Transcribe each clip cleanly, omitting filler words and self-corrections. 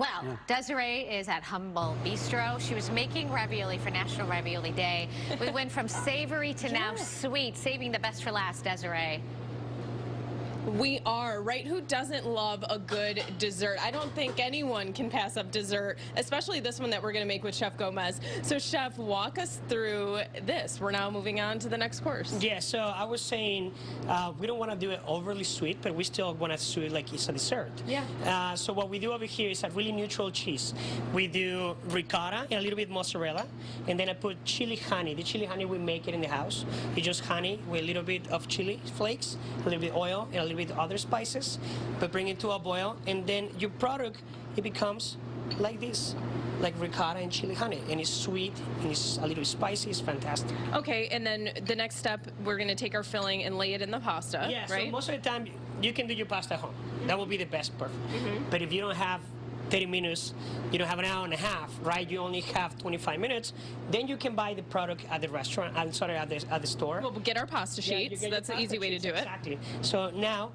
Well, Yeah. Desiree is at Humble Bistro. She was making ravioli for National Ravioli Day. We went from savory to now sweet, saving the best for last, Desiree. We are, right? Who doesn't love a good dessert? I don't think anyone can pass up dessert, especially this one that we're going to make with Chef Gomez. So, Chef, walk us through this. We're now moving on to the next course. Yeah, so I was saying we don't want to do it overly sweet, but we still want to sweet like it's a dessert. Yeah. So what we do over here is a really neutral cheese. We do ricotta and a little bit mozzarella, and then I put chili honey. The chili honey, we make it in the house. It's just honey with a little bit of chili flakes, a little bit oil, and a little bit other spices, but bring it to a boil, and then your product, it becomes like this, like ricotta and chili honey, and it's sweet and it's a little spicy. It's fantastic. Okay, and then the next step, we're going to take our filling and lay it in the pasta. Yeah, right? so most of the time you can do your pasta at home. That will be the best perfect. But if you don't have 30 minutes, you don't have an hour and a half, right? You only have 25 minutes, then you can buy the product at the restaurant, I'm sorry, at the store. We'll get our pasta sheets. That's an easy way to do it. Exactly. So now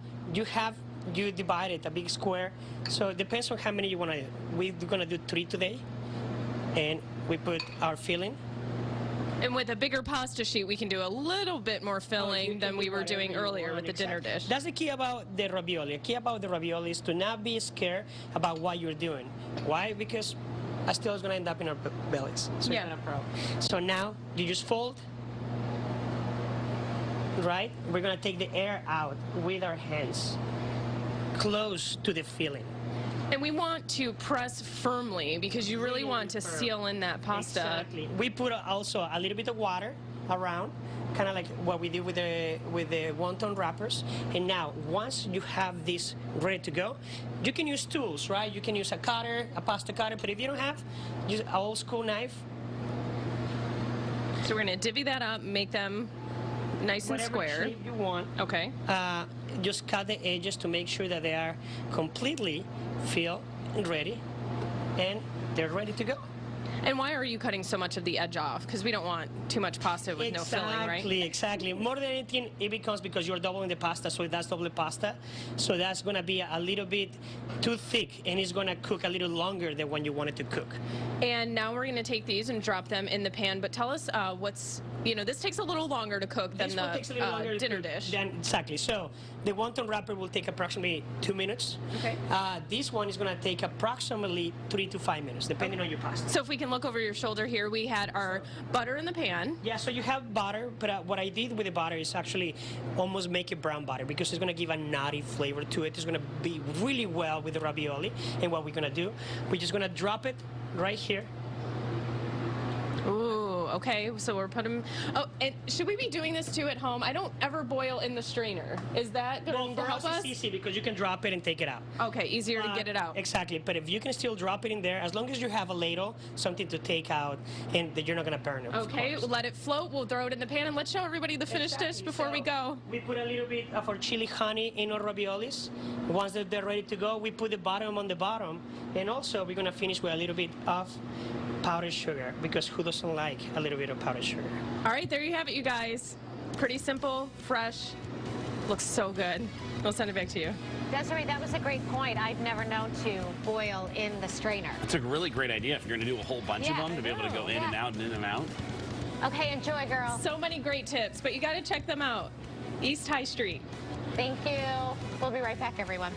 you divide it a big square. So it depends on how many you want to do. We're going to do 3 today, and we put our filling. And with a bigger pasta sheet, we can do a little bit more filling than we were doing earlier with the dinner dish. That's the key about the ravioli. The key about the ravioli is to not be scared about what you're doing. Why? Because I still is going to end up in our bellies. So Yeah. it's not a problem. So now you just fold, right? We're going to take the air out with our hands close to the filling. And we want to press firmly because you really want to seal in that pasta. Exactly. We put also a little bit of water around, kind of like what we do with the wonton wrappers. And now, once you have this ready to go, you can use tools, right? You can use a cutter, a pasta cutter, but if you don't have, use an old school knife. So we're going to divvy that up, make them nice and square. Whatever shape you want. Okay. Just cut the edges to make sure that they are completely filled and ready, and they're ready to go. And why are you cutting so much of the edge off? Because we don't want too much pasta with no filling, right? Exactly. More than anything, it becomes because you're doubling the pasta, so that's double pasta. So that's going to be a little bit too thick, and it's going to cook a little longer than when you want it to cook. And now we're going to take these and drop them in the pan. But tell us what's, this takes a little longer to cook than the dinner dish. Exactly. So the wonton wrapper will take approximately 2 minutes. Okay. This one is going to take approximately 3 to 5 minutes, depending on your pasta. So if we can look over your shoulder here, we had our butter in the pan. Yeah, so you have butter, but what I did with the butter is actually almost make it brown butter because it's going to give a nutty flavor to it. It's going to be really well with the ravioli. And what we're going to do, we're just going to drop it right here. Ooh, okay, so we're putting, and should we be doing this too at home? I don't ever boil in the strainer. Is that going to help us? It's easy because you can drop it and take it out. Okay, easier to get it out. Exactly, but if you can still drop it in there, as long as you have a ladle, something to take out, and that you're not going to burn it. Okay, we'll let it float. We'll throw it in the pan, and let's show everybody the finished dish before we go. We put a little bit of our chili honey in our raviolis. Once they're ready to go, we put the bottom on the bottom, and also we're going to finish with a little bit of powdered sugar, because who doesn't like a little bit of powdered sugar? All right, there you have it, you guys. Pretty simple, fresh, looks so good. We'll send it back to you. Desiree, that was a great point. I've never known to boil in the strainer. It's a really great idea if you're going to do a whole bunch of them, to be able to go in and out and in and out. Okay, enjoy, girl. So many great tips, but you got to check them out. East High Street. Thank you. We'll be right back, everyone.